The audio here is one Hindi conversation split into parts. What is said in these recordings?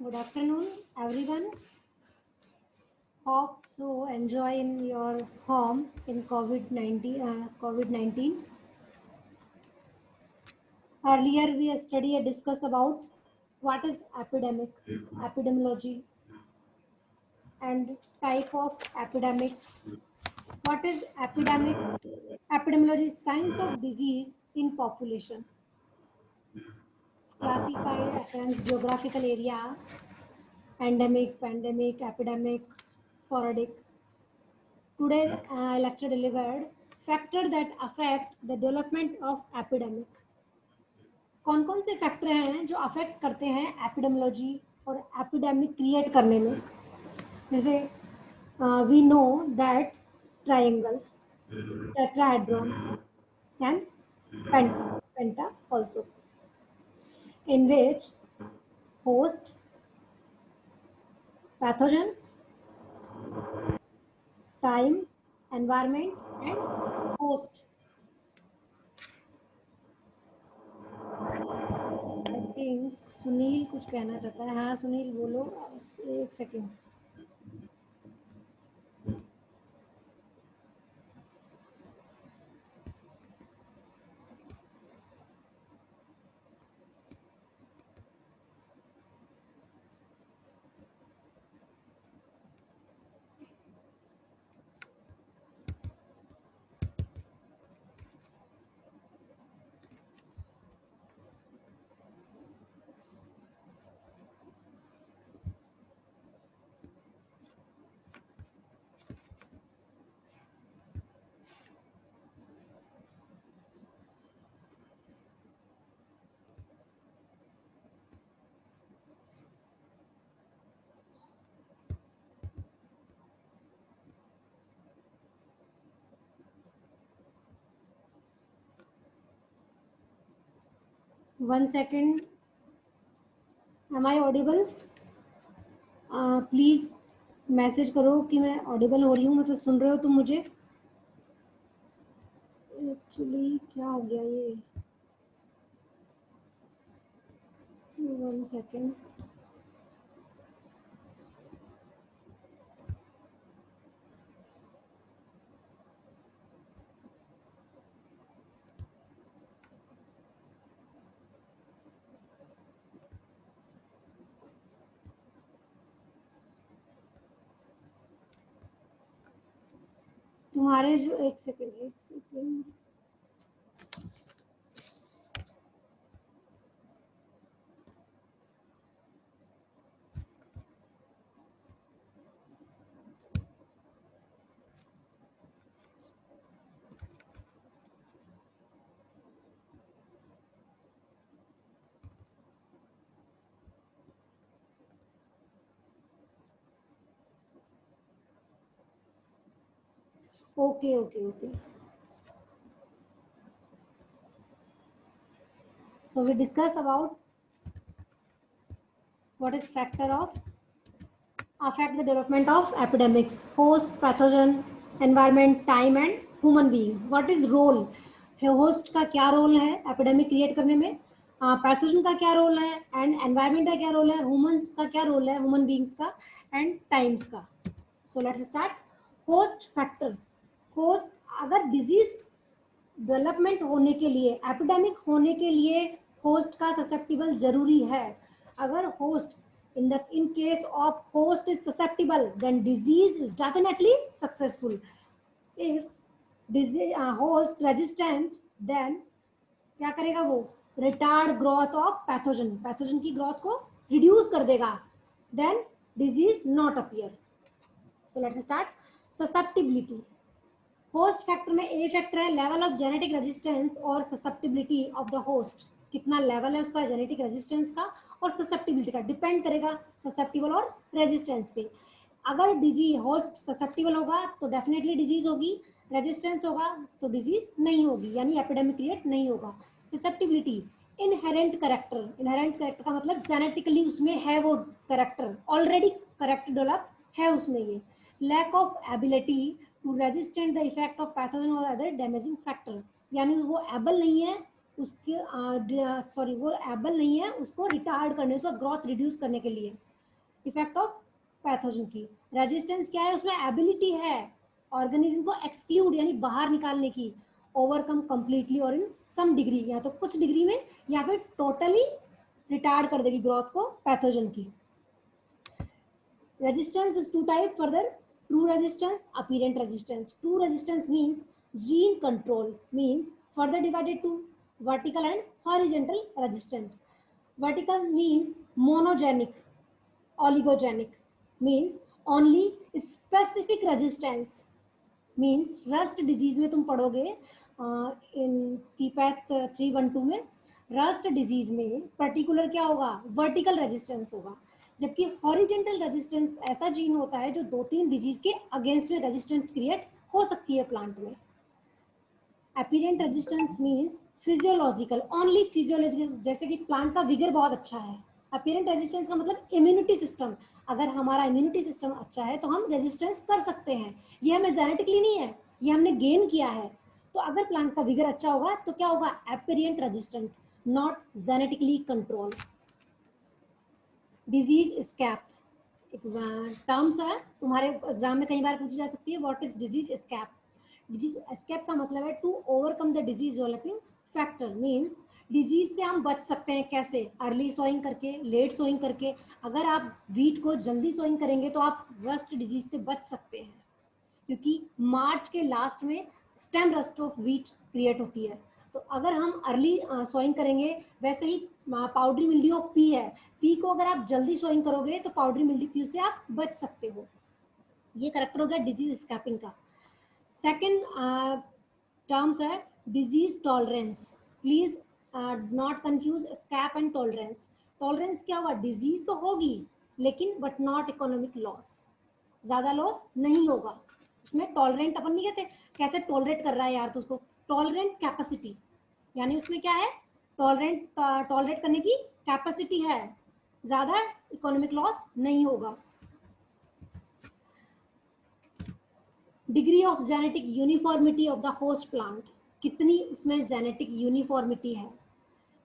Good afternoon, everyone. Hope so enjoy in your home in COVID-19. Earlier, we studied and discussed about what is epidemic, epidemiology, and type of epidemics. What is epidemic? Epidemiology is science of disease in population, classified against geographical area, endemic, pandemic, epidemic, sporadic. Today, lecture delivered factor that affect the development of epidemic. कौन कौन से फैक्टर हैं जो अफेक्ट करते हैं एपिडेमियोलॉजी और एपिडेमिक क्रिएट करने में? जैसे we know that triangle, tetrahedron and penta also, in which host, pathogen, time, environment and host. I think Sunil कुछ कहना चाहता है. हाँ सुनील बोलो, एक second. 1 second. Am I audible? Please message करो कि मैं ऑडिबल हो रही हूँ, मतलब सुन रहे हो तुम मुझे? एक्चुअली क्या हो गया ये? 1 सेकेंड. तुम्हारे जो एक second. Okay okay okay. So we discuss about what is factor of affect the development of epidemics: host, pathogen, environment, time and human being. What is role? Host का क्या रोल है एपिडेमिक क्रिएट करने में, पैथोजन का क्या रोल है, एंड एनवायरमेंट का क्या रोल है, ह्यूमंस का क्या रोल है, ह्यूमन बींग्स का, एंड टाइम्स का. सो let's start. Host factor. Host, अगर डिजीज डेवलपमेंट होने के लिए, एपिडेमिक होने के लिए होस्ट का ससेप्टिबल जरूरी है. अगर host in case of host is susceptible, then disease is definitely successful. If disease host resistant, then क्या करेगा वो? Retard growth of pathogen, pathogen की ग्रोथ को रिड्यूस कर देगा. Then disease not appear. So let's start. Susceptibility. Host factor में ए फैक्टर है लेवल ऑफ जेनेटिक रेजिस्टेंस और ससेप्टिबिलिटी ऑफ द होस्ट. कितना लेवल है उसका जेनेटिक रेजिस्टेंस का और ससेप्टिबिलिटी का, डिपेंड करेगा ससेप्टिबल और रेजिस्टेंस पे. अगर डिजीज होस्ट ससेप्टिबल होगा तो डेफिनेटली डिजीज होगी, रेजिस्टेंस होगा तो डिजीज नहीं होगी, यानी एपिडेमिक क्रिएट नहीं होगा. Susceptibility, inherent character. Inherent character का मतलब जेनेटिकली उसमें है वो करेक्टर, ऑलरेडी करेक्टर डेवलप है उसमें ये. Lack of ability to resistant the effect of pathogen और अदर डैमेजिंग फैक्टर, यानी वो एबल नहीं है उसके वो एबल नहीं है उसको रिटार्ड करने, उसका ग्रोथ रिड्यूस करने के लिए. इफेक्ट ऑफ पैथोजन की। रेजिस्टेंस क्या है, उसमें एबिलिटी है ऑर्गेनिज्म को एक्सक्लूड यानी बाहर निकालने की, ओवरकम कंप्लीटली और इन सम डिग्री, या तो कुछ डिग्री में या फिर टोटली रिटार्ड कर देगी ग्रोथ को पैथोजन की। Resistance is two type further: true resistance, apparent resistance. True resistance means gene control, means further divided to vertical and horizontal resistant. Vertical means monogenic, oligogenic means only specific resistance, means rust disease में तुम पढ़ोगे इन पीपैथ 312 में, रस्ट डिजीज में पर्टिकुलर क्या होगा, वर्टिकल रेजिस्टेंस होगा, जबकि हॉरिजेंटल रेजिस्टेंस ऐसा जीन होता है जो 2-3 डिजीज के अगेंस्ट में रेजिस्टेंस क्रिएट हो सकती है प्लांट में। Apparent resistance means physiological, only physiological, जैसे कि प्लांट का विगर बहुत अच्छा है। अपीरेंट रेजिस्टेंस का मतलब इम्यूनिटी सिस्टम, अगर हमारा इम्यूनिटी सिस्टम अच्छा है तो हम रेजिस्टेंस कर सकते हैं, ये हमें जेनेटिकली नहीं है, ये हमने गेन किया है। तो अगर प्लांट का विगर अच्छा होगा तो क्या होगा, apparent resistant, not genetically control. Disease escape एक टर्म्स है, तुम्हारे एग्जाम में कई बार पूछी जा सकती है, what is disease escape. Disease escape का मतलब है to overcome the disease developing factor, means disease से हम बच सकते हैं कैसे, अर्ली सोइंग करके, लेट सोइंग करके। अगर आप वीट को जल्दी सोइंग करेंगे तो आप रस्ट डिजीज से बच सकते हैं, क्योंकि मार्च के लास्ट में stem rust of wheat create होती है। तो अगर हम अर्ली सोइंग करेंगे, वैसे ही पाउडरी मिल्ड्यू ऑफ पी है, पी को अगर आप जल्दी सोइंग करोगे तो पाउडरी मिल्ड्यू से आप बच सकते हो। ये करेक्टर हो गया डिजीज स्कैपिंग का। सेकेंड टर्म्स है disease tolerance, please not confuse escape and tolerance. Tolerance क्या होगा, डिजीज तो होगी लेकिन बट नॉट इकोनॉमिक लॉस, ज्यादा लॉस नहीं होगा उसमें। टॉलरेंट अपन नहीं कहते, कैसे टॉलरेट कर रहा है यार, तो उसको टॉलरेंट कैपेसिटी, यानी उसमें क्या है, टॉलरेट करने की कैपेसिटी है, ज्यादा इकोनॉमिक लॉस नहीं होगा। Degree of genetic uniformity of the host plant, कितनी उसमें जेनेटिक यूनिफॉर्मिटी है,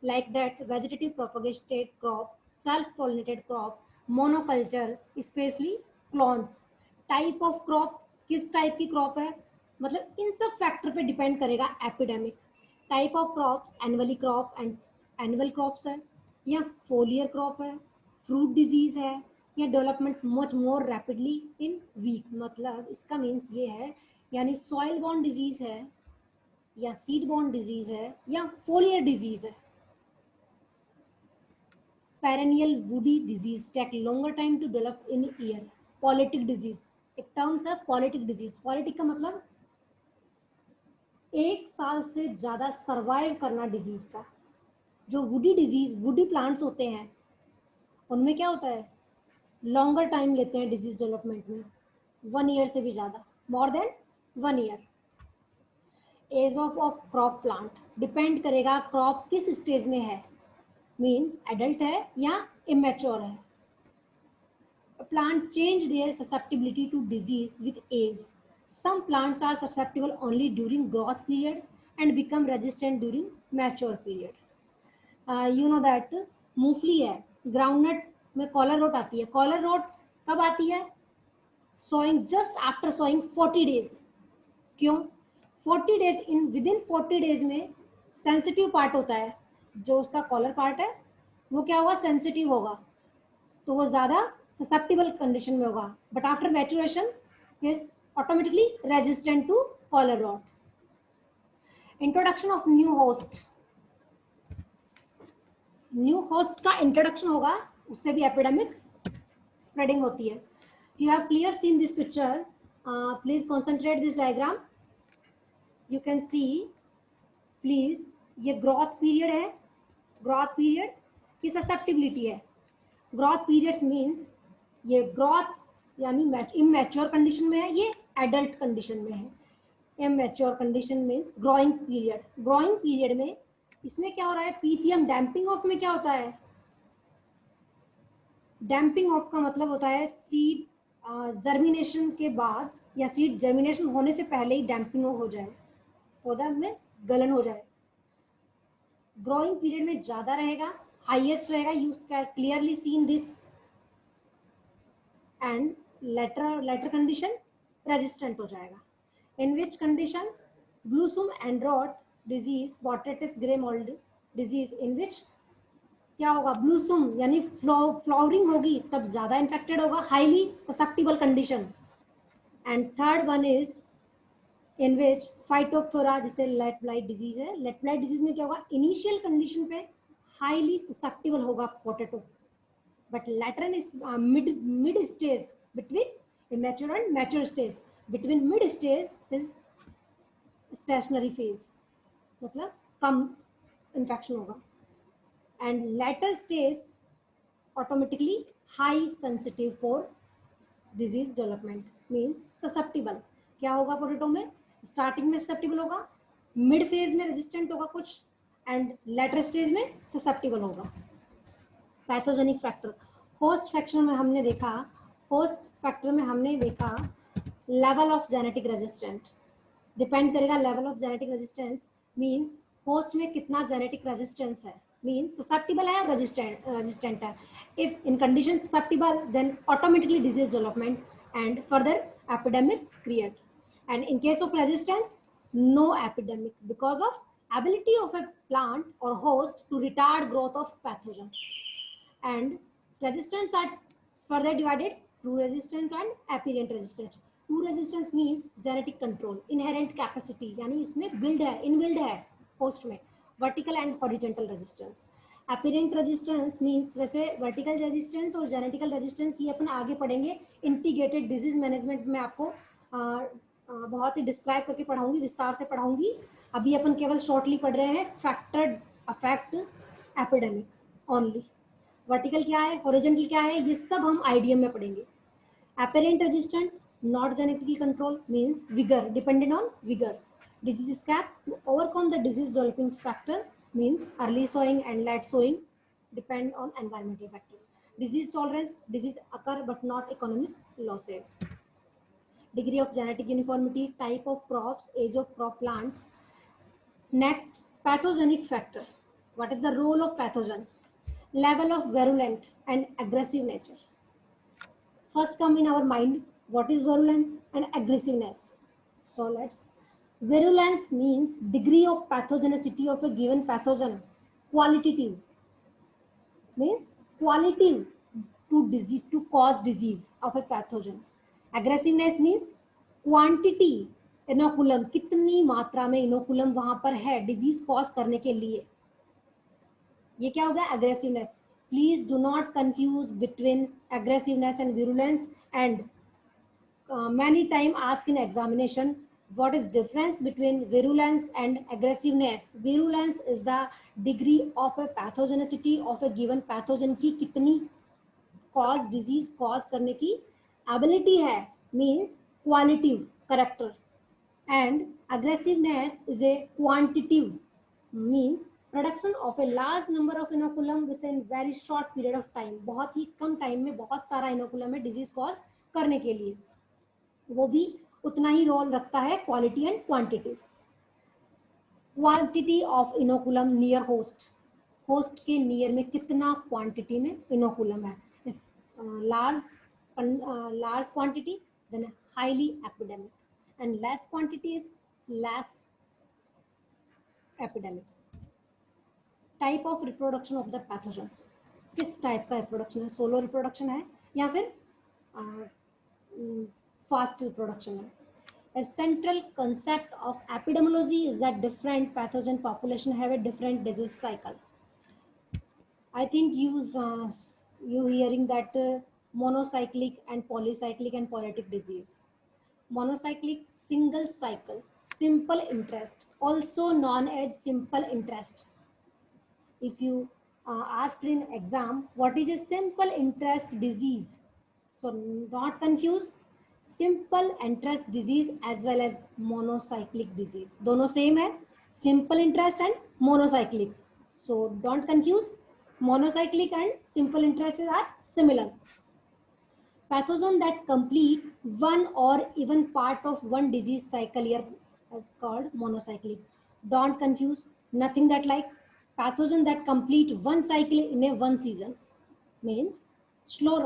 like that vegetative propagated crop, self pollinated crop, monoculture, specially clones. Type of crop, किस टाइप की क्रॉप है, मतलब इन सब फैक्टर पे डिपेंड करेगा epidemic. Type of crops, annually crop and annual crops है, या फोलियर क्रॉप है, फ्रूट डिजीज है, या development much more rapidly in week. मतलब इसका मीन्स ये है, यानी सॉइल बॉर्न डिजीज है, या सीड बॉर्न डिजीज है, या फोलियर डिजीज है। Perennial woody disease take longer time to develop in year. Polyetic disease, एक टर्म्स है पॉलिटिक डिजीज। पॉलिटिक का मतलब 1 साल से ज्यादा सरवाइव करना डिजीज का। जो वुडी डिजीज, वुडी प्लांट्स होते हैं उनमें क्या होता है, लॉन्गर टाइम लेते हैं डिजीज डेवलपमेंट में, 1 ईयर से भी ज्यादा, more than 1 year. Age of crop plant depend करेगा क्रॉप किस स्टेज में है, मीन्स एडल्ट है या इमेच्योर है। Plant change their susceptibility to disease with age. Some plants are susceptible only during growth period and become resistant during mature period. You know that मूंगफली है, ग्राउंडनट में कॉलर रोट आती है। कॉलर रोट कब आती है, sowing just after sowing 40 days. क्यों 40 days, in within 40 days में सेंसिटिव पार्ट होता है, जो उसका कॉलर पार्ट है वो क्या होगा, सेंसिटिव होगा, तो वो ज्यादा ससेप्टिबल कंडीशन में होगा, but after maturation is automatically resistant to collar rot. Introduction of new host, new host का इंट्रोडक्शन होगा, उससे भी एपिडेमिक स्प्रेडिंग होती है। You have clear seen this picture, please concentrate this diagram, you can see please. ये ग्रोथ पीरियड है, ग्रोथ पीरियड की ससेप्टिबिलिटी है। ग्रोथ पीरियड मीन्स ये ग्रोथ यानी इमेच्योर कंडीशन में है, ये एडल्ट कंडीशन में है। Immature condition means growing period. Growing period में इसमें क्या हो रहा है, पीथियम डैम्पिंग ऑफ में क्या होता है, डैम्पिंग ऑफ का मतलब होता है सीड जर्मिनेशन के बाद या सीड जर्मिनेशन होने से पहले ही डैम्पिंग हो जाए, पौधा में गलन हो जाए। ग्रोइंग पीरियड में ज्यादा रहेगा, हाईएस्ट रहेगा। You can clearly seen this and later condition resistant हो जाएगा. In which conditions blossom end rot disease, botrytis grey mould disease, in which क्या होगा, ब्लूसुम यानी फ्लावरिंग होगी तब ज्यादा इन्फेक्टेड होगा, highly susceptible condition. And third one is in which Phytophthora, जिसे लेट ब्लाइट डिजीज है. लेट ब्लाइट डिजीज में क्या होगा, इनिशियल कंडीशन पे हाईली ससेप्टिबल होगा potato, but later is mid stage between immature and mature stage. Between mid stage is stationary phase, मतलब कम infection होगा. And later stage automatically high sensitive for disease development, means susceptible. क्या होगा पोटैटो में, स्टार्टिंग में susceptible होगा, मिड फेज में रेजिस्टेंट होगा कुछ, एंड लेटर स्टेज में susceptible होगा. पैथोजेनिक फैक्टर, होस्ट फैक्टर में हमने देखा, होस्ट फैक्टर में हमने देखा level of genetic resistant. Depend करेगा level of genetic resistance, means host में कितना जेनेटिक रेजिस्टेंस है, मींस ससेप्टिबल है और रेजिस्टेंट है. If in condition susceptible then automatically disease development and further epidemic create. And in case of resistance no epidemic because of ability of a plant or host to retard growth of pathogen. And resistance are further divided: true resistance and apparent resistance. True resistance means genetic control, inherent capacity, यानी इसमें build है, inbuilt है host में. Vertical and horizontal resistance. Apparent resistance means, वैसे vertical resistance और genetical resistance ये अपन आगे पढ़ेंगे. Integrated disease management में आपको बहुत ही डिस्क्राइब करके पढ़ाऊंगी, विस्तार से पढ़ाऊंगी. अभी अपन केवल शॉर्टली पढ़ रहे हैं factor affect epidemic only. Vertical क्या है, हॉरिजॉन्टल क्या है, ये सब हम आईडीएम में पढ़ेंगे. Apparent resistant, not genetically control, means vigour, dependent on vigours. Disease escape, to overcome the disease developing factor, means early sowing and late sowing, depend on environmental factor. Disease tolerance, disease occur but not economic losses. Degree of genetic uniformity, type of crops, age of crop plant. Next, pathogenic factor. What is the role of pathogen? Level of virulent and aggressive nature. First come in our mind, what is virulence and aggressiveness? So let's, virulence means degree of pathogenicity of a given pathogen. Qualitative means qualitative to disease, to cause disease of a pathogen. Aggressiveness means quantity, inoculum, कितनी मात्रा में इनोकुलम वहां पर है डिजीज कॉज करने के लिए. ये क्या होगा, aggressiveness. Please do not confuse between aggressiveness and virulence. And many time asked in examination, what is difference between virulence and aggressiveness? Virulence is the degree of a pathogenicity of a given pathogen की कितनी cause disease cause करने की ability है, means qualitative character. And aggressiveness is a quantitative, means production of a large number of inoculum within very short period of time. बहुत ही कम टाइम में बहुत सारा इनोकुलम है डिजीज कॉज करने के लिए. वो भी उतना ही रोल रखता है quality and quantity. Quantity of inoculum near host, host के नियर में कितना क्वांटिटी में इनोकुलम है. Large quantity then highly epidemic, and less quantity is less epidemic. Type of reproduction of the pathogen, किस टाइप का रिप्रोडक्शन है, सोलो रिप्रोडक्शन है या फिर fast reproduction. A central concept of epidemiology is that different pathogen population have a different disease cycle. I think you hearing that monocyclic and polycyclic and polytic disease. Monocyclic, single cycle, simple interest, also known as simple interest. If you asked in exam what is a simple interest disease, so not confuse simple interest disease as well as monocyclic disease, दोनों सेम है, simple interest and monocyclic. So don't confuse, monocyclic and simple interest are similar. Pathogen that complete one or even part of one disease cycle year is called monocyclic. Don't confuse, nothing that like. Pathogen that complete one cycle in a one season means slow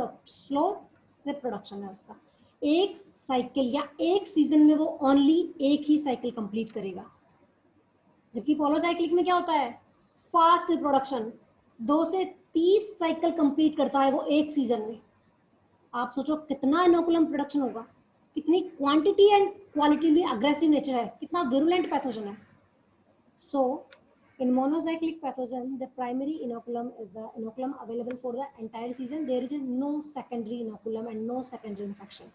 reproduction है उसका। एक साइकिल या एक सीजन में वो ओनली एक ही साइकिल कंप्लीट करेगा, जबकि पॉलोसाइक्लिक में क्या होता है, फास्ट रिप्रोडक्शन, 2 से 30 साइकिल कंप्लीट करता है वो एक सीजन में। आप सोचो कितना इनोकुलम प्रोडक्शन होगा, कितनी क्वांटिटी एंड क्वालिटी में अग्रेसिव नेचर है, कितना विरुलेंट पैथोजन है। सो in monocyclic pathogen the primary inoculum is the inoculum available for the entire season. There is no secondary inoculum and no secondary infection,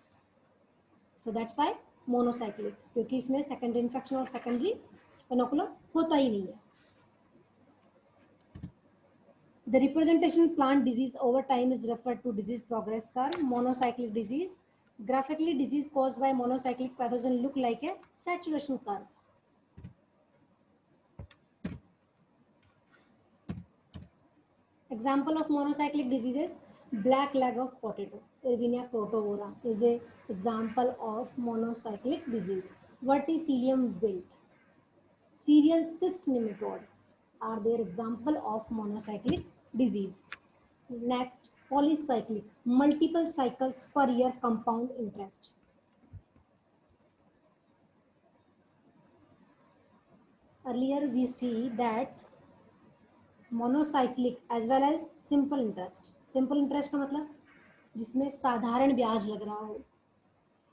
so that's why monocyclic, क्योंकि इसमें secondary infection और secondary inoculum होता ही नहीं है। The representation plant disease over time is referred to disease progress curve. Monocyclic disease, graphically disease caused by monocyclic pathogen look like a saturation curve. Example of monocyclic diseases: black leg of potato, Erwinia crotavora is a example of monocyclic disease. Verticillium wilt, cereal cyst nematode are their example of monocyclic disease. Next, polycyclic, multiple cycles per year compound interest. Earlier we see that monocyclic as well as simple interest. Simple interest का मतलब जिसमें साधारण ब्याज लग रहा हो।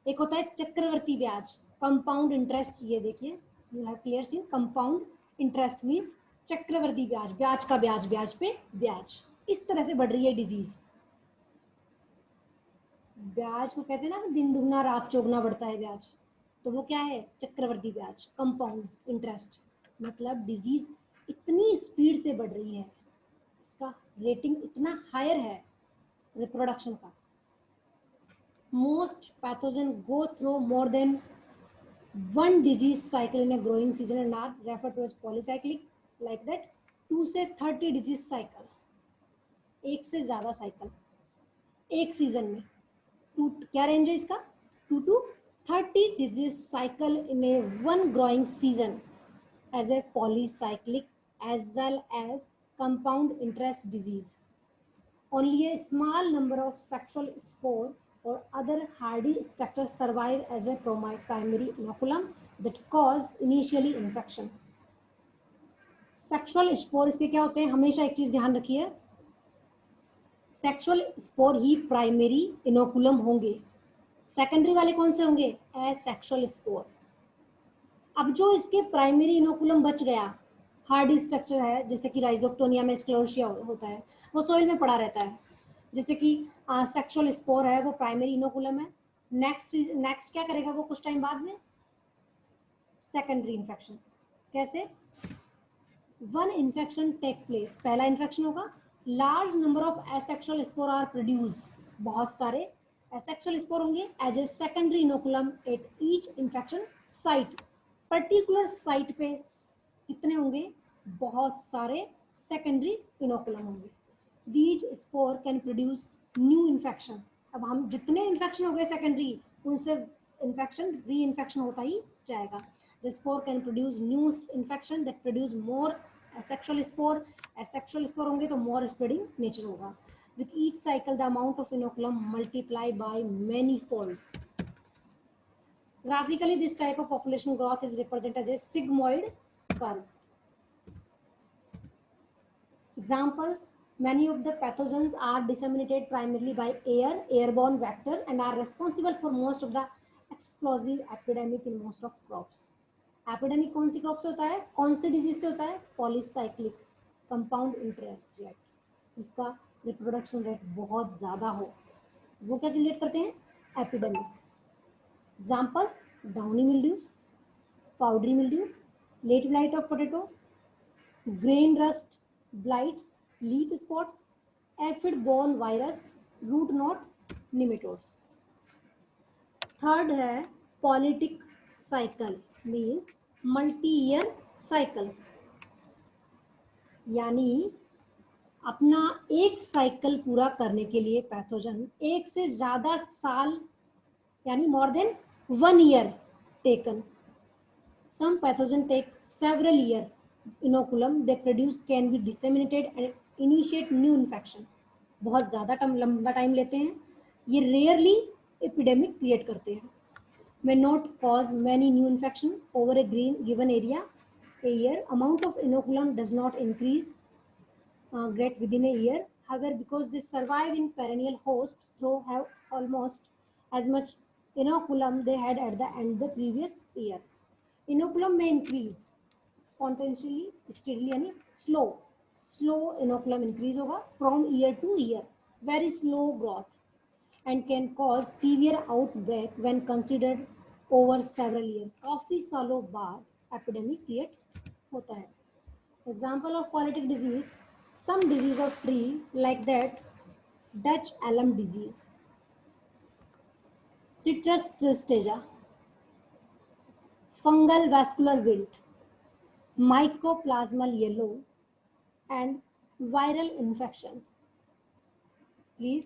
एक होता है चक्रवर्ती ब्याज, कंपाउंड इंटरेस्ट। ये देखिए, you have clear seen, compound interest means चक्रवर्ती ब्याज, ब्याज का ब्याज, ब्याज पे ब्याज। इस तरह से बढ़ रही है डिजीज। ब्याज को कहते हैं ना, दिन दुगना रात चौगुना बढ़ता है ब्याज, तो वो क्या है, चक्रवर्ती ब्याज, कंपाउंड इंटरेस्ट। मतलब डिजीज इतनी स्पीड से बढ़ रही है, इसका रेटिंग इतना हायर है रिप्रोडक्शन का। Most pathogen go through more than one disease cycle in a growing season and are refer to as polycyclic. Like that 2 से 30 डिजीज साइकिल, एक से ज्यादा साइकिल एक सीजन में। क्या रेंज है इसका, 2 to 30 disease cycle in a one growing season as a polycyclic as well as compound interest disease. Only a small number of sexual spore or other hardy structures survive as a primary inoculum that cause initially infection. Sexual spore इसके क्या होते हैं, हमेशा एक चीज ध्यान रखिए, सेक्सुअल स्पोर ही प्राइमरी इनोकुलम होंगे, सेकेंडरी वाले कौन से होंगे, एसेक्सुअल स्पोर। अब जो इसके प्राइमरी इनोकुलम बच गया, हार्डी स्ट्रक्चर है, जैसे कि राइजोक्टोनिया में स्क्लेरोसिया होता है, वो सॉइल में पड़ा रहता है। जैसे कि सेक्सुअल स्पोर है, वो प्राइमरी इनोकुलम है। नेक्स्ट क्या करेगा वो कुछ टाइम बाद में, सेकेंडरी इन्फेक्शन। कैसे, वन इन्फेक्शन टेक प्लेस, पहला इन्फेक्शन होगा, large number of asexual spore are produce, बहुत सारे एसेक्सुअल स्पोर होंगे as a secondary inoculum at each infection site. Particular site पे कितने होंगे, बहुत सारे सेकेंडरी इनोकुलम होंगे। These spore can produce new infection. अब हम जितने इन्फेक्शन हो गए सेकेंडरी, उनसे इन्फेक्शन री इन्फेक्शन होता ही जाएगा। The spore can produce new infection that produce more asexual spore. Asexual spore होंगे तो मोर स्प्रेडिंग नेचर होगा। With each cycle the amount of inoculum multiply by many fold. Graphically, this type of population growth is represented as a sigmoid curve. Examples: many of the pathogens are disseminated primarily by airborne vector, and are responsible for most of the explosive epidemic in most of crops. Epidemic कौन सी क्रॉप से होता है, कौन से डिजीज से होता है, पॉलीसाइक्लिक कंपाउंड इंटरेस्ट रेट, जिसका रिप्रोडक्शन रेट बहुत ज़्यादा हो, वो क्या क्रिएट करते हैं, epidemic. Examples: downy mildew, powdery mildew, late blight of potato, grain rust, blights, leaf spots, aphid-borne virus, root knot, nematodes. Third है polytic cycle, means multi-year cycle, यानी अपना एक साइकिल पूरा करने के लिए पैथोजन एक से ज्यादा साल, यानी more than 1 year taken. Some pathogen take several year inoculum they produce can be disseminated and initiate new infection. बहुत ज़्यादा लंबा टाइम लेते हैं, ये रेयरली एपिडेमिक क्रिएट करते हैं. May not cause many new infection over a given area a year. Amount of inoculum does not increase great within a year. However, because they survive in perennial host, through have almost as much inoculum they had at the end of the previous year. Inoculum may increase spontaneously, steadily यानी slow inoculum increase होगा from year to year, very slow growth, and can cause severe outbreak when considered over several years. काफी सालों बाद epidemic create होता है. Example of qualitative disease, some disease of tree like that Dutch elm disease, citrus tristeza, fungal vascular wilt, mycoplasmal yellow, and viral infection. Please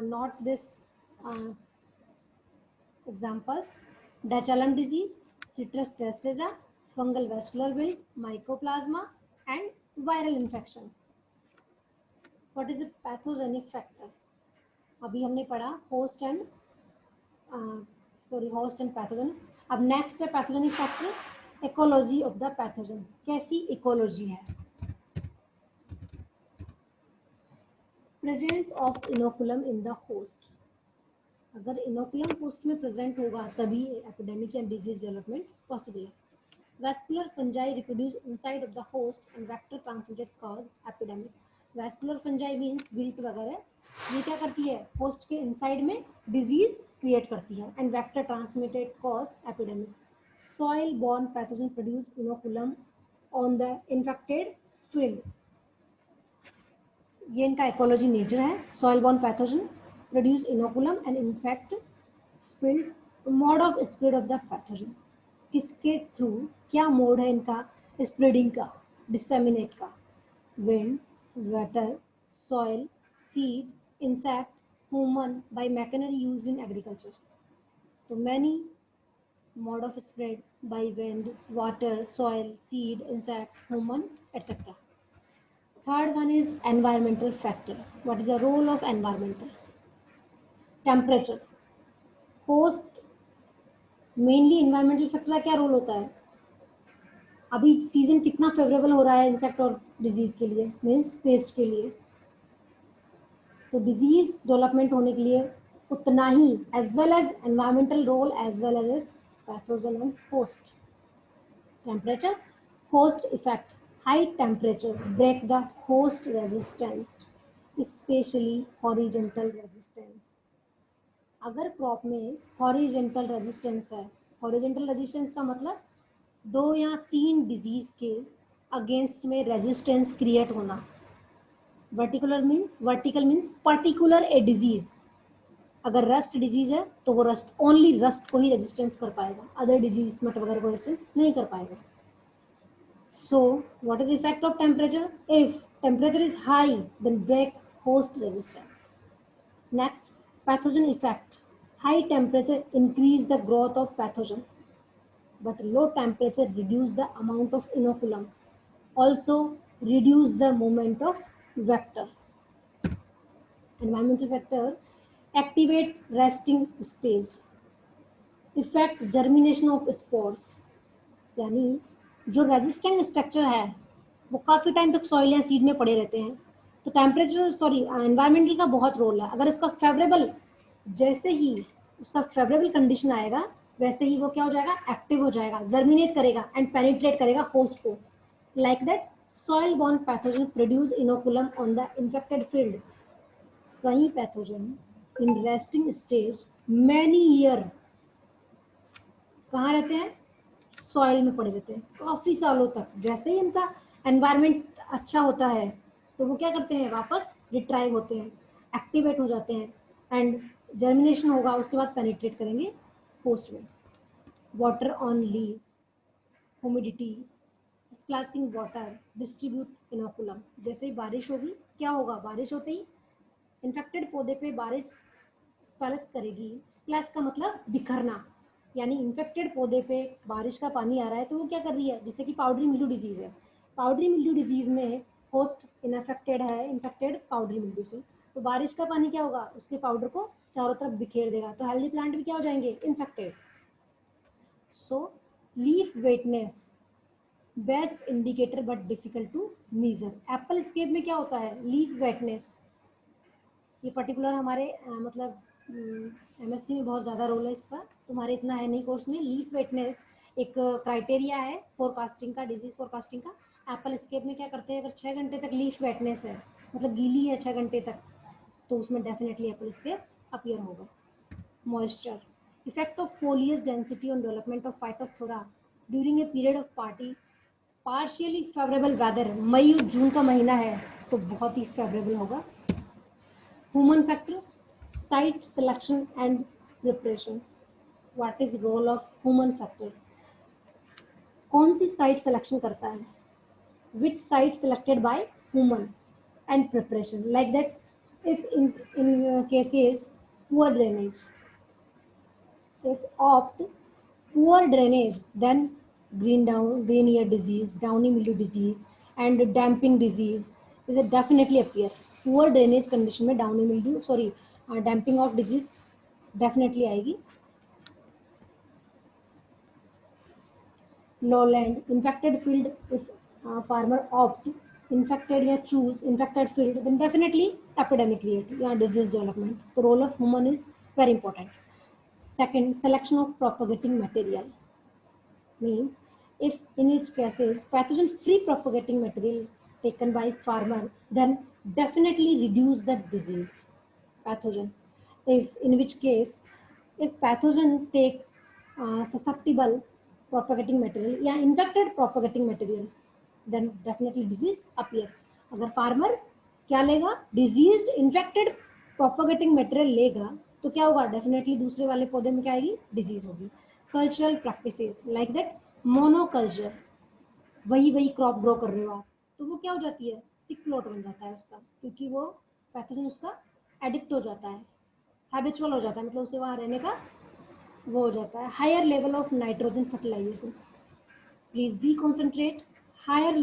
note this examples: Dutch elm disease, citrus tristeza, fungal vascular wilt, mycoplasma, and viral infection. What is the pathogenic factor? अभी हमने पढ़ा host and pathogen. अब next है pathogenic factor, ecology of the pathogen. कैसी ecology है? Presence of inoculum in the host. अगर inoculum host में present होगा तभी epidemic या disease development possible है. Vascular fungi reproduce inside of the host and vector transmitted cause epidemic. Vascular fungi means wilt वगैरह, ये क्या करती है? होस्ट के इनसाइड में डिजीज क्रिएट करती है and vector transmitted cause epidemic. Soil borne pathogen produce inoculum on the infected field. ये इनका इकोलॉजी नेचर है. Soil borne pathogen produce inoculum and infect field. Mode of spread of the pathogen, किसके थ्रू, क्या मोड है इनका स्प्रेडिंग का, डिसेमिनेट का? Wind, water, soil, seed, insect, human, by machinery used in agriculture. So many mode of spread by wind, water, soil, seed, insect, human, etc. Third one is environmental factor. What is the role of environmental? Temperature. Host mainly environmental factor का क्या रोल होता है? अभी सीजन कितना फेवरेबल हो रहा है इंसेक्ट और डिजीज के लिए, मीन्स पेस्ट के लिए. तो डिजीज डेवलपमेंट होने के लिए उतना ही as well as environmental role as well as pathogen and host. Temperature, host effect. High temperature break the host resistance, specially horizontal resistance. अगर क्रॉप में हॉरिजेंटल रेजिस्टेंस है, हॉरिजेंटल रेजिस्टेंस का मतलब 2 या 3 डिजीज के अगेंस्ट में रेजिस्टेंस क्रिएट होना. वर्टिकुलर मीन्स पर्टिकुलर ए डिजीज. अगर रस्ट डिजीज है तो वो रस्ट, ओनली रस्ट को ही रेजिस्टेंस कर पाएगा, अदर डिजीज मट वगैरह को रेजिस्टेंस नहीं कर पाएगा. So what is effect of temperature? If temperature is high then break host resistance. Next, pathogen effect. High temperature increase the growth of pathogen, but low temperature reduce the amount of inoculum, also reduce the movement of vector. Environmental factor activate resting stage, effect germination of spores. यानी जो रेजिस्टेंट स्ट्रक्चर है वो काफ़ी टाइम तक सॉइल या सीड में पड़े रहते हैं. तो एनवायरमेंटल का बहुत रोल है. अगर उसका फेवरेबल, जैसे ही उसका फेवरेबल कंडीशन आएगा वैसे ही वो क्या हो जाएगा, एक्टिव हो जाएगा, जर्मिनेट करेगा एंड पेनिट्रेट करेगा होस्ट को. Like that soil borne pathogen produce inoculum on the infected field. कई pathogen in resting stage many year कहाँ रहते हैं? सॉइल में पड़े रहते हैं काफ़ी सालों तक. जैसे ही इनका एनवायरनमेंट अच्छा होता है तो वो क्या करते हैं, वापस रिट्राइव होते हैं, एक्टिवेट हो जाते हैं एंड जर्मिनेशन होगा, उसके बाद पेनिट्रेट करेंगे होस्ट में. Water on leaves, humidity, splashing water distribute inoculum. जैसे ही बारिश होगी क्या होगा, बारिश होते ही इन्फेक्टेड पौधे पे बारिश स्प्लैश करेगी. स्प्लैश का मतलब बिखरना, यानी इन्फेक्टेड पौधे पे बारिश का पानी आ रहा है तो वो क्या कर रही है, जैसे कि पाउडरी मिल्ड्यू डिजीज है. पाउडरी मिल्ड्यू डिजीज में होस्ट इन्फेक्टेड है, इन्फेक्टेड पाउडरी मिल्ड्यू से, तो बारिश का पानी क्या होगा, उसके पाउडर को चारों तरफ बिखेर देगा, तो हेल्दी प्लांट भी क्या हो जाएंगे, infected. So leaf wetness best indicator but difficult to measure. Apple scab में क्या होता है, लीफ वेटनेस. ये पर्टिकुलर हमारे मतलब एमएससी में बहुत ज़्यादा रोल है इसका, तुम्हारे इतना है नहीं कोर्स में. लीफ वेटनेस एक क्राइटेरिया है फोरकास्टिंग का, डिजीज फोरकास्टिंग का. एप्पल स्केप में क्या करते हैं, अगर 6 घंटे तक लीफ वेटनेस है, मतलब गीली है 6 घंटे तक, तो उसमें डेफिनेटली एप्पल स्केप अपीयर होगा. Moisture effect of foliage density on development of phytophthora during a period of partially favourable weather. मई और जून का महीना है तो बहुत ही फेवरेबल होगा. Human factor site selection and preparation. What is role of human factor. कौन सी साइट सिलेक्शन करता है, which site selected by human, and preparation like that. If in cases poor drainage, if opt poor drainage, then green ear disease, downy mildew disease, and damping disease is a definitely appear. Poor drainage condition में downy mildew damping of disease definitely आएगी. Lowland infected field, if farmer opt infected या choose infected field, then definitely epidemic create या disease development. The role of human is very important. Second, selection of propagating material means if in each cases pathogen free propagating material taken by farmer, then definitely reduce the disease pathogen. If in which case if pathogen take susceptible propagating material या infected propagating material, then definitely disease appear. अगर farmer क्या लेगा, diseased infected propagating material लेगा तो क्या होगा, definitely दूसरे वाले पौधे में क्या आएगी, disease होगी. Cultural practices like that monoculture, वही क्रॉप ग्रो कर रहे हो आप, तो वो क्या हो जाती है, सिक प्लॉट बन जाता है उसका, क्योंकि वो पैथोजन उसका एडिक्ट हो जाता है, हैबिचुअल हो जाता है, मतलब उसे वहाँ रहने का वो हो जाता है. Higher level of nitrogen fertilization, please be concentrate. Higher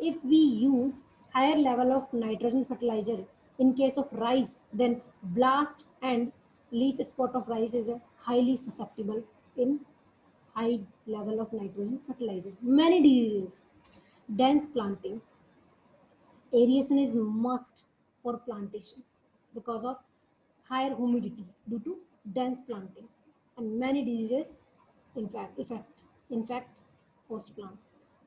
if we use higher level of nitrogen fertilizer in case of rice, then blast and leaf spot of rice is highly susceptible in high level of nitrogen fertilizer. Many diseases. Dense planting, aeration is must for plantation because of higher humidity due to dense planting, and many diseases in fact host plant.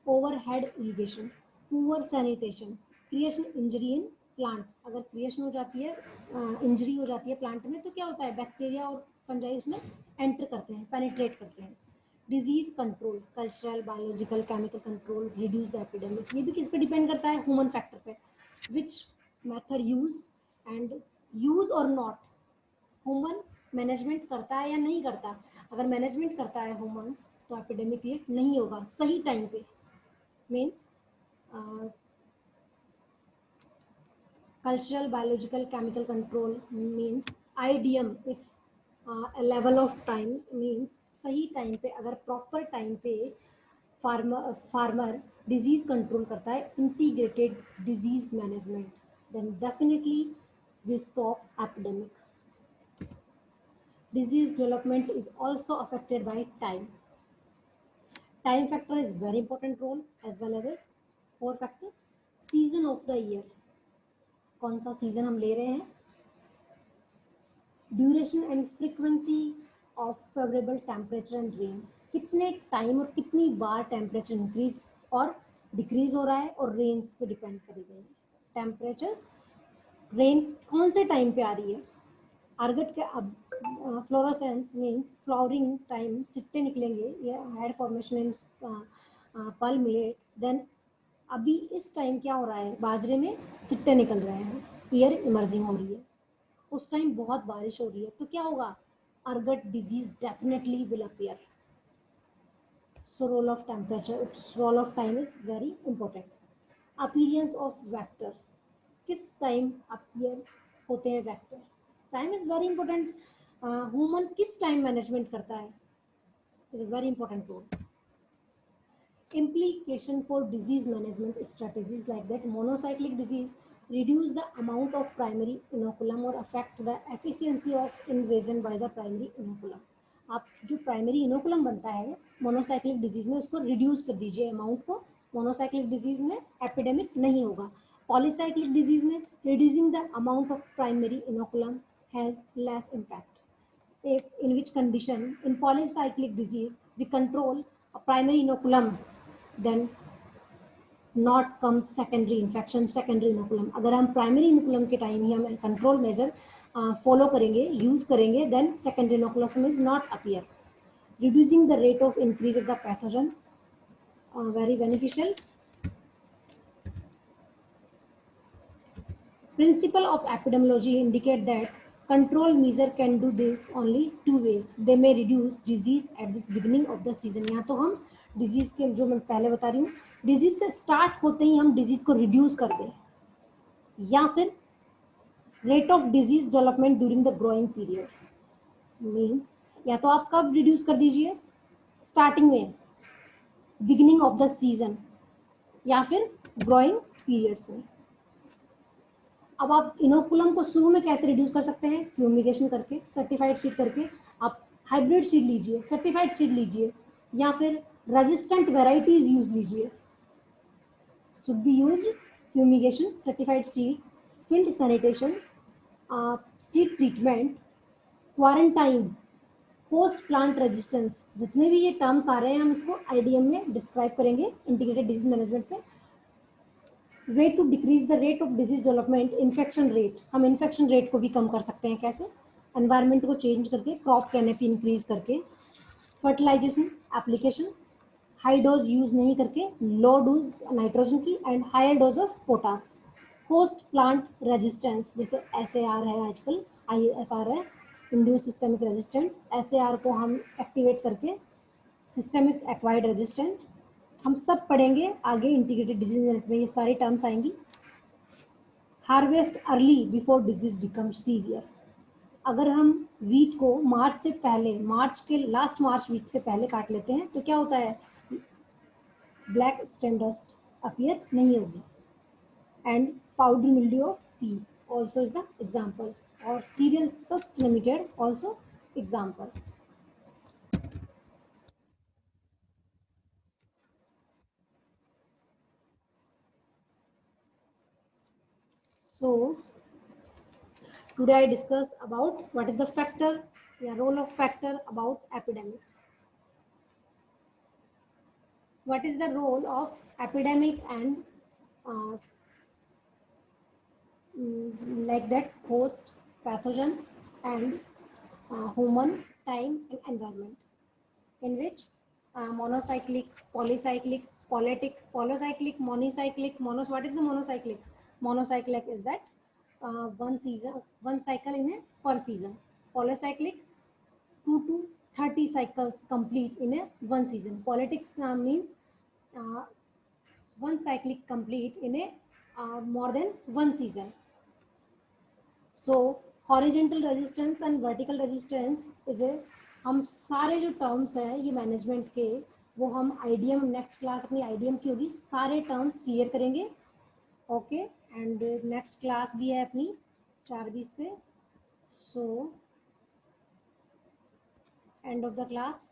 Overhead irrigation, poor sanitation, creation injury in plant. अगर क्रिएशन हो जाती है, इंजरी हो जाती है प्लांट में, तो क्या होता है, बैक्टीरिया और फंजाई उसमें एंटर करते हैं, पेनिट्रेट करते हैं. Disease control, cultural, biological, chemical control, reduce the epidemic. ये भी किस पे डिपेंड करता है, ह्यूमन फैक्टर पे. Which method use and use और नॉट, ह्यूमन मैनेजमेंट करता है या नहीं करता. अगर मैनेजमेंट करता है ह्यूमंस तो एपिडेमिक क्रिएट नहीं होगा सही टाइम पे. Means cultural, biological, chemical control means IDM. If a level of time means सही टाइम पे, अगर प्रॉपर टाइम पे फार्मर डिजीज कंट्रोल करता है, integrated disease management, then definitely we stop epidemic. Disease development is also affected by time. Time factor is very important role as well as four factor. Season of the year, कौन सा सीजन हम ले रहे हैं. Duration and frequency of favourable temperature and rains, कितने टाइम और कितनी बार टेम्परेचर इंक्रीज और डिक्रीज हो रहा है, और रेन्स पे डिपेंड करेगी. टेम्परेचर, रेन कौन से टाइम पे आ रही है. अर्गट के अब फ्लोरोसेंस मीन्स फ्लावरिंग टाइम, सिट्टे निकलेंगे, या हेड फॉर्मेशन इन पल मिलेट. देन अभी इस टाइम क्या हो रहा है, बाजरे में सिट्टे निकल रहे हैं, ईयर इमर्जिंग हो रही है, उस टाइम बहुत बारिश हो रही है, तो क्या होगा, ergot disease definitely will appear. So role of temperature, role of time is very important. Appearance of vector, किस टाइम अपीयर होते हैं vector, time is very important. Human किस टाइम मैनेजमेंट करता है, is a very important role. Implication for disease management strategies like that monocyclic disease, reduce the amount of primary inoculum or affect the efficiency of invasion by the primary inoculum. आप जो प्राइमरी इनोकुलम बनता है मोनोसाइक्लिक डिजीज में उसको रिड्यूस कर दीजिए अमाउंट को, मोनोसाइक्लिक डिजीज में एपिडेमिक नहीं होगा. पॉलीसाइक्लिक डिजीज में reducing the amount of primary inoculum has less impact. In which condition in polycyclic disease we control a primary inoculum, then not comes secondary infection, secondary inoculum. अगर हम primary inoculum के टाइम ही हम control measure follow करेंगे, use करेंगे, then secondary inoculum is not appear. Reducing the rate of increase of the pathogen, very beneficial. Principle of epidemiology indicate that control measure can do this only two ways. They may reduce disease at this beginning of the season. या तो हम disease के जो मैं पहले बता रही हूँ disease के start होते ही हम disease को reduce कर दें, या फिर rate of disease development during the growing period. Means या तो आप कब reduce कर दीजिए, starting में beginning of the season, या फिर growing periods में. अब आप इनोकुलम को शुरू में कैसे रिड्यूस कर सकते हैं, फ्यूमिगेशन करके, सर्टिफाइड सीड करके. आप हाइब्रिड सीड लीजिए, सर्टिफाइड सीड लीजिए, या फिर रेजिस्टेंट वेराइटीज यूज लीजिए. Should be used fumigation, certified seed, field sanitation, seed treatment, quarantine, post plant resistance. जितने भी ये टर्म्स आ रहे हैं हम इसको आईडीएम में डिस्क्राइब करेंगे इंटीग्रेटेड डिजीज मैनेजमेंट में. Way to decrease the rate of disease development, infection rate. हम इन्फेक्शन रेट को भी कम कर सकते हैं कैसे, एनवायरनमेंट को चेंज करके, क्रॉप कैनोपी इंक्रीज करके, fertilization application, high dose use नहीं करके, लो डोज नाइट्रोजन की and higher dose of potash. Post plant resistance, जैसे SAR है आजकल, ISR है, इंड्यूस सिस्टमिक रेजिस्टेंट. SAR को हम एक्टिवेट करके सिस्टमिक एक्वायर्ड रेजिस्टेंट, हम सब पढ़ेंगे आगे इंटीग्रेटेड डिजीज में, ये सारी टर्म्स आएंगी. Harvest early before disease become severe. अगर हम वीट को मार्च से पहले, मार्च के लास्ट मार्च वीक से पहले काट लेते हैं तो क्या होता है, ब्लैक स्टेम डस्ट अपीयर नहीं होगी. And powder mildew of pea also is the example, और cereal rust limited also example. So today I discuss about what is the factor, the role of factor about epidemics. What is the role of epidemic and like that host, pathogen and human, time and environment, in which monocyclic, polycyclic, polytic, polycyclic, monocyclic, what is the monocyclic? Monocyclic is that one season, one cycle in a per season. Polycyclic 2 to 30 cycles complete in a one season. Politics means one cyclic complete in a more than one season. So horizontal resistance and vertical resistance is a, हम सारे जो टर्म्स हैं ये मैनेजमेंट के, वो हम आईडीएम नेक्स्ट क्लास अपनी आईडीएम की होगी, सारे टर्म्स क्लियर करेंगे. ओके, एंड नेक्स्ट क्लास भी है अपनी 4:20 पे. So end of the class.